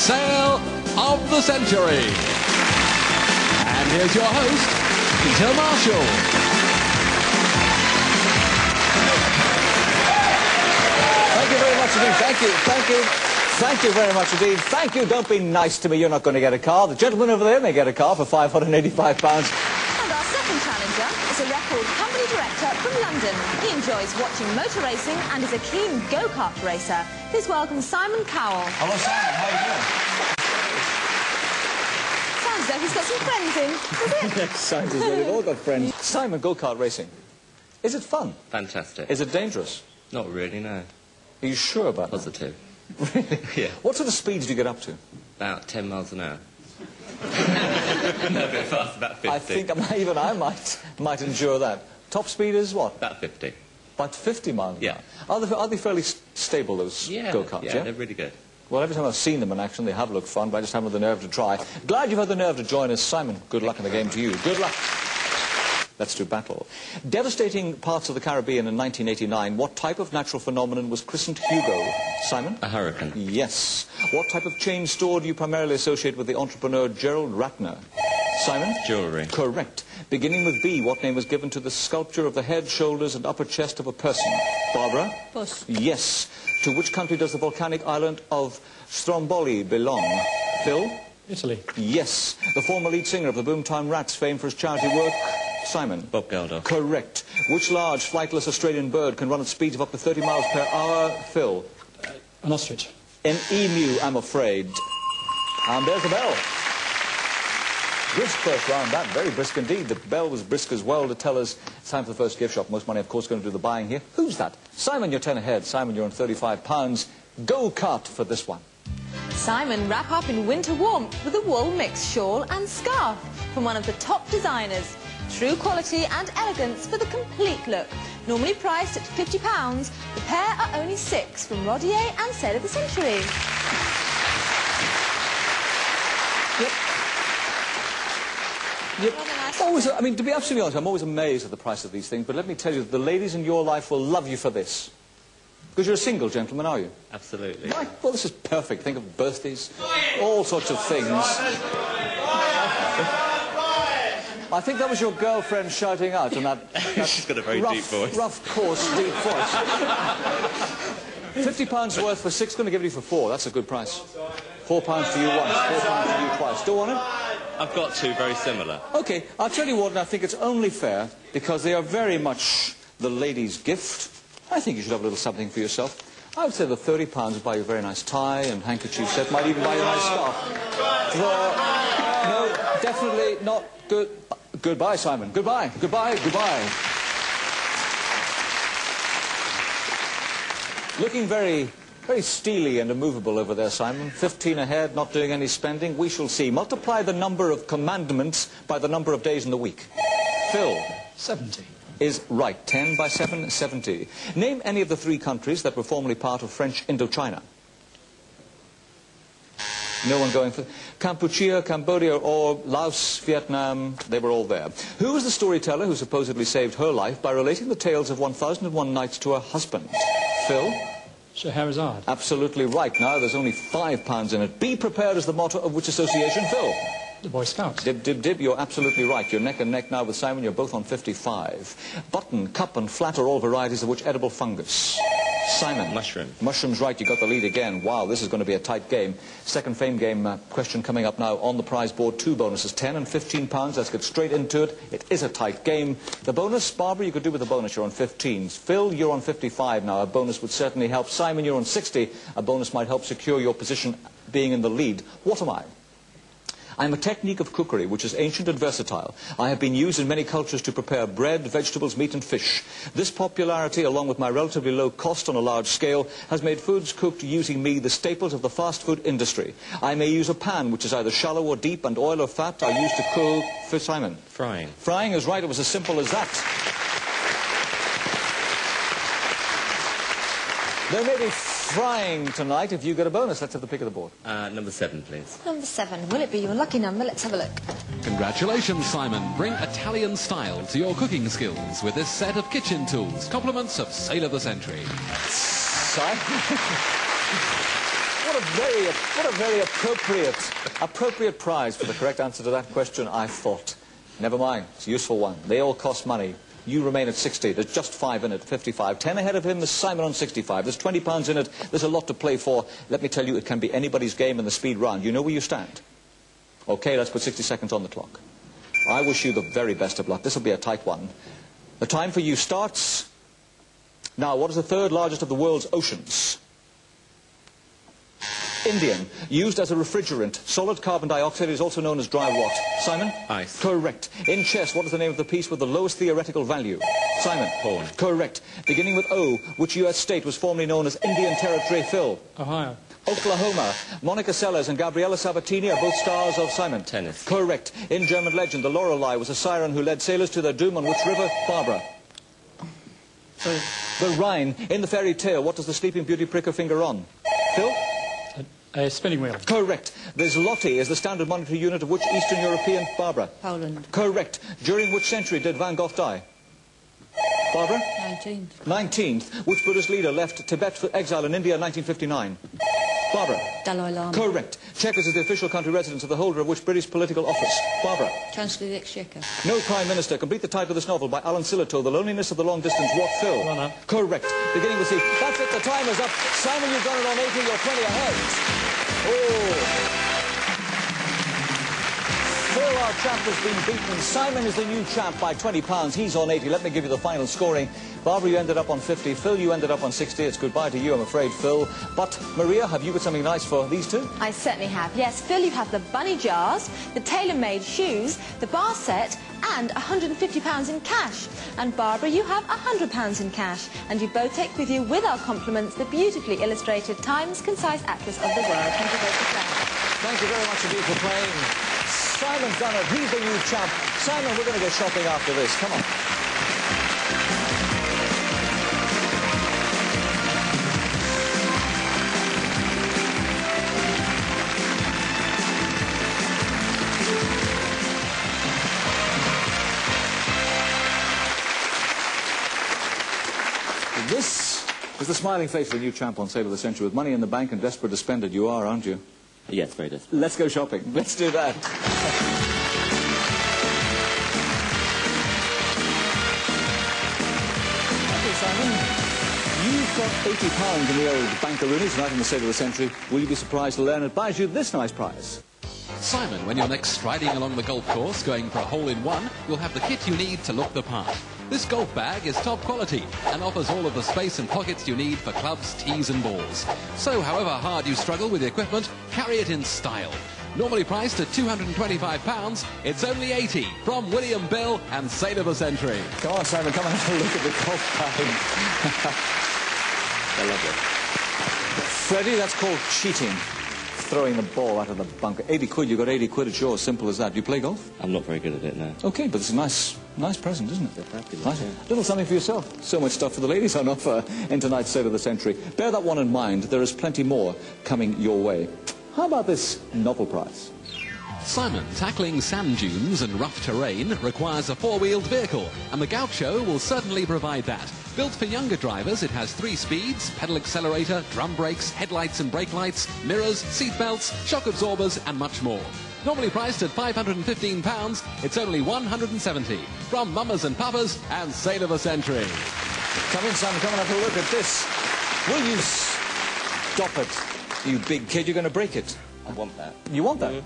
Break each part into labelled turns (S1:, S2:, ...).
S1: sale of the century. And here's your host, Peter Marshall.
S2: Thank you very much indeed. Thank you very much indeed. Thank you. Don't be nice to me. You're not going to get a car. The gentleman over there may get a car for £585.
S3: And our second challenger is a record company director from London. He enjoys watching motor racing and is a keen go-kart racer. Please welcome Simon Cowell.
S2: Hello, Simon. How are you doing?
S3: Sounds as though he's got some friends in, does it?
S2: Yes, sounds as though we've all got friends. Simon, go-kart racing. Is it fun?
S4: Fantastic.
S2: Is it dangerous?
S4: Not really, no.
S2: Are you sure about that?
S4: Positive.
S2: Really?
S4: Yeah.
S2: What sort of speeds do you get up to?
S4: About 10 miles an hour. No, a bit fast, about 50.
S2: I think even I might endure that. Top speed is what?
S4: About 50.
S2: About 50 miles an
S4: Yeah.
S2: hour. Are they fairly stable, those go-karts?
S4: Yeah, they're really good.
S2: Well, every time I've seen them in action, they have looked fun, but I just haven't had the nerve to try. Glad you've had the nerve to join us, Simon. Good luck in the game to you. Good luck. Let's do battle. Devastating parts of the Caribbean in 1989, what type of natural phenomenon was christened Hugo? Simon?
S4: A hurricane.
S2: Yes. What type of chain store do you primarily associate with the entrepreneur Gerald Ratner? Simon?
S4: Jewellery.
S2: Correct. Beginning with B, what name was given to the sculpture of the head, shoulders and upper chest of a person? Barbara?
S3: Bush.
S2: Yes. To which country does the volcanic island of Stromboli belong? Phil?
S5: Italy.
S2: Yes. The former lead singer of the Boomtown Rats, famed for his charity work? Simon?
S4: Bob Geldof.
S2: Correct. Which large, flightless Australian bird can run at speeds of up to 30 miles per hour? Phil?
S5: An ostrich.
S2: An emu, I'm afraid. And there's the bell. Brisk first round, that. Very brisk indeed. The bell was brisk as well to tell us it's time for the first gift shop. Most money, of course, going to do the buying here. Who's that? Simon, you're 10 ahead. Simon, you're on £35. Go-kart for this one.
S3: Simon, wrap up in winter warmth with a wool mix shawl and scarf from one of the top designers. True quality and elegance for the complete look. Normally priced at £50, the pair are only £6 from Rodier and Sale of the Century.
S2: Yep. Always, I mean, to be absolutely honest, I'm always amazed at the price of these things, but let me tell you, the ladies in your life will love you for this. Because you're a single gentleman, are you?
S4: Absolutely.
S2: Right. Well, this is perfect. Think of birthdays, all sorts of things. I think that was your girlfriend shouting out in that
S4: She's got a very deep voice.
S2: Rough, coarse, deep voice. £50 worth for £6, going to give it you for £4. That's a good price. £4 to you once, £4 to you twice. Do you want it?
S4: I've got two very similar.
S2: OK, I'll tell you what, and I think it's only fair, because they are very much the lady's gift. I think you should have a little something for yourself. I would say the £30 would buy you a very nice tie and handkerchief set, might even buy you a nice scarf. No, definitely not good. Goodbye, Simon. Goodbye. Goodbye. Goodbye. Looking very steely and immovable over there, Simon. 15 ahead, not doing any spending. We shall see. Multiply the number of commandments by the number of days in the week. Phil.
S5: 70.
S2: Is right. 10 by 7, 70. Name any of the 3 countries that were formerly part of French Indochina. No one going for Kampuchea, Cambodia, or Laos, Vietnam. They were all there. Who was the storyteller who supposedly saved her life by relating the tales of 1001 Nights to her husband? Phil?
S5: Scheherazade.
S2: Absolutely right. Now, there's only £5 in it. Be prepared is the motto of which association, Phil?
S5: The Boy Scouts.
S2: Dib, dib, dib. You're absolutely right. You're neck and neck now with Simon. You're both on 55. Button, cup and flat are all varieties of which edible fungus? Simon.
S4: Mushroom.
S2: Mushroom's right. You got the lead again. Wow, this is going to be a tight game. Second fame game question coming up now on the prize board. 2 bonuses, £10 and £15. Let's get straight into it. It is a tight game. The bonus, Barbara, you could do with the bonus. You're on 15. Phil, you're on 55 now. A bonus would certainly help. Simon, you're on 60. A bonus might help secure your position being in the lead. What am I? I'm a technique of cookery which is ancient and versatile. I have been used in many cultures to prepare bread, vegetables, meat and fish. This popularity, along with my relatively low cost on a large scale, has made foods cooked using me the staples of the fast food industry. I may use a pan which is either shallow or deep, and oil or fat are used to cook for Simon.
S4: Frying.
S2: Frying is right. It was as simple as that. There may be frying tonight if you get a bonus. Let's have the pick of the board.
S4: Number 7, please.
S3: Number 7. Will it be your lucky number? Let's have a look.
S1: Congratulations, Simon. Bring Italian style to your cooking skills with this set of kitchen tools. Compliments of Sale of the Century.
S2: Simon? What What a very appropriate prize for the correct answer to that question, I thought. Never mind, it's a useful one. They all cost money. You remain at 60. There's just 5 in it, 55. 10 ahead of him is Simon on 65. There's 20 pounds in it. There's a lot to play for. Let me tell you, it can be anybody's game in the speed round. You know where you stand? Okay, let's put 60 seconds on the clock. I wish you the very best of luck. This will be a tight one. The time for you starts now. What is the third largest of the world's oceans? Indian. Used as a refrigerant. Solid carbon dioxide is also known as dry what? Simon?
S4: Ice.
S2: Correct. In chess, what is the name of the piece with the lowest theoretical value? Simon?
S4: Pawn.
S2: Correct. Beginning with O, which US state was formerly known as Indian Territory? Phil?
S5: Ohio.
S2: Oklahoma. Monica Seles and Gabriela Sabatini are both stars of Simon?
S4: Tennis.
S2: Correct. In German legend, the Lorelei was a siren who led sailors to their doom on which river? Barbara? The Rhine. In the fairy tale, what does the Sleeping Beauty prick her finger on? Phil?
S5: A spinning wheel.
S2: Correct. The zloty is the standard monetary unit of which Eastern European? Barbara?
S6: Poland.
S2: Correct. During which century did Van Gogh die? Barbara?
S6: 19th.
S2: 19th. Which Buddhist leader left Tibet for exile in India in 1959? Barbara?
S6: Dalai Lama.
S2: Correct. Chequers is the official country residence of the holder of which British political office? Barbara?
S6: Chancellor of the Exchequer.
S2: No Prime Minister. Complete the title of this novel by Alan Sillitoe, The Loneliness of the Long Distance. What, Phil?
S5: Well done.
S2: Correct. Beginning with C. That's it. The time is up. Simon, you've got it on 80. You're 20 ahead. Oh. Phil, our champ, has been beaten. Simon is the new champ by 20 pounds. He's on 80. Let me give you the final scoring. Barbara, you ended up on 50. Phil, you ended up on 60. It's goodbye to you, I'm afraid, Phil. But, Maria, have you got something nice for these two?
S3: I certainly have. Yes, Phil, you have the bunny jars, the tailor-made shoes, the bar set, and £150 in cash. And Barbara, you have £100 in cash. And you both take with you, with our compliments, the beautifully illustrated Times Concise Atlas of the World. Thank you both for playing.
S2: Thank you very much indeed for playing. Simon's done it. He's the new champ. Simon, we're going to go shopping after this. Come on. This is the smiling face of the new champ on Sale of the Century. With money in the bank and desperate to spend it, you are, aren't you?
S4: Yes, very desperate.
S2: Let's go shopping. Let's do that. Okay, Simon. You've got £80 in the old bankaroonie tonight in the Sale of the Century. Will you be surprised to learn it buys you this nice prize?
S1: Simon, when you're next striding along the golf course going for a hole-in-one, you'll have the kit you need to look the part. This golf bag is top quality and offers all of the space and pockets you need for clubs, tees and balls. So however hard you struggle with the equipment, carry it in style. Normally priced at £225, it's only 80 from William Bill and Sale of the Century.
S2: Come on, Simon, come and have a look at the golf bag.
S4: I love it.
S2: Freddie, that's called cheating. Throwing the ball out of the bunker. 80 quid, you got 80 quid, it's yours. Simple as that. Do you play golf?
S4: I'm not very good at it now.
S2: Okay, but it's a nice present, isn't it?
S4: Fabulous,
S2: Nice.
S4: yeah.
S2: Little something for yourself. So much stuff for the ladies on offer in tonight's Sale of the Century. Bear that one in mind. There is plenty more coming your way. How about this novel prize?
S1: Simon, tackling sand dunes and rough terrain requires a four-wheeled vehicle, and the Gaucho will certainly provide that. Built for younger drivers, it has 3 speeds, pedal accelerator, drum brakes, headlights and brake lights, mirrors, seat belts, shock absorbers and much more. Normally priced at £515, it's only £170 from Mamas and Papas and Sale of the Century.
S2: Come in, Simon, come and have a look at this. Will you stop it, you big kid? You're going to break it.
S4: I want that.
S2: You want that?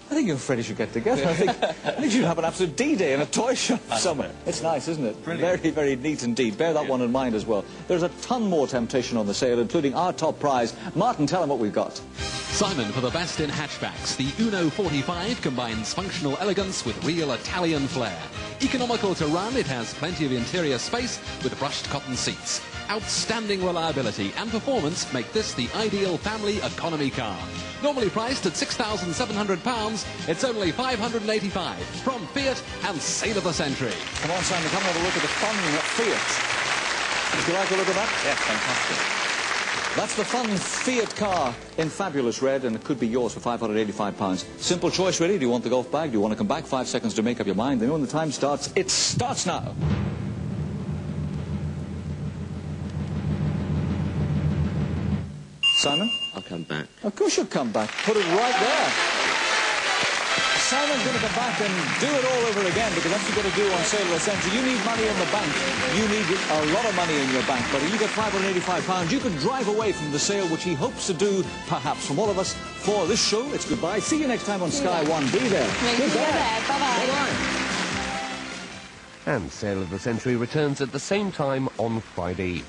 S2: I think you and Freddie should get together. I think you'd have an absolute D-Day in a toy shop somewhere. It's nice, isn't it?
S4: Brilliant.
S2: Very, very neat indeed. Bear that one in mind as well. There's a ton more temptation on the sale, including our top prize. Martin, tell them what we've got.
S1: Simon, for the best in hatchbacks, the Uno 45 combines functional elegance with real Italian flair. Economical to run, it has plenty of interior space with brushed cotton seats. Outstanding reliability and performance make this the ideal family economy car. Normally priced at £6,700, it's only £585 from Fiat and Sale of the Century.
S2: Come on, Simon, come and have a look at the fun Fiat. Would you like a look at that?
S4: Yes, fantastic.
S2: That's the fun Fiat car in fabulous red, and it could be yours for £585. Simple choice, really. Do you want the golf bag? Do you want to come back? 5 seconds to make up your mind. Then when the time starts, it starts now. Simon?
S4: I'll come back.
S2: Of course you'll come back. Put it right there. Simon's going to come back and do it all over again, because that's what you've got to do on Sale of the Century. You need money in the bank. You need a lot of money in your bank. But if you get £585, you can drive away from the sale, which he hopes to do, perhaps. From all of us, for this show, it's goodbye. See you next time on Sky One. Be there. Goodbye.
S3: Bye-bye.
S2: Bye-bye.
S6: And Sale of the Century returns at the same time on Friday.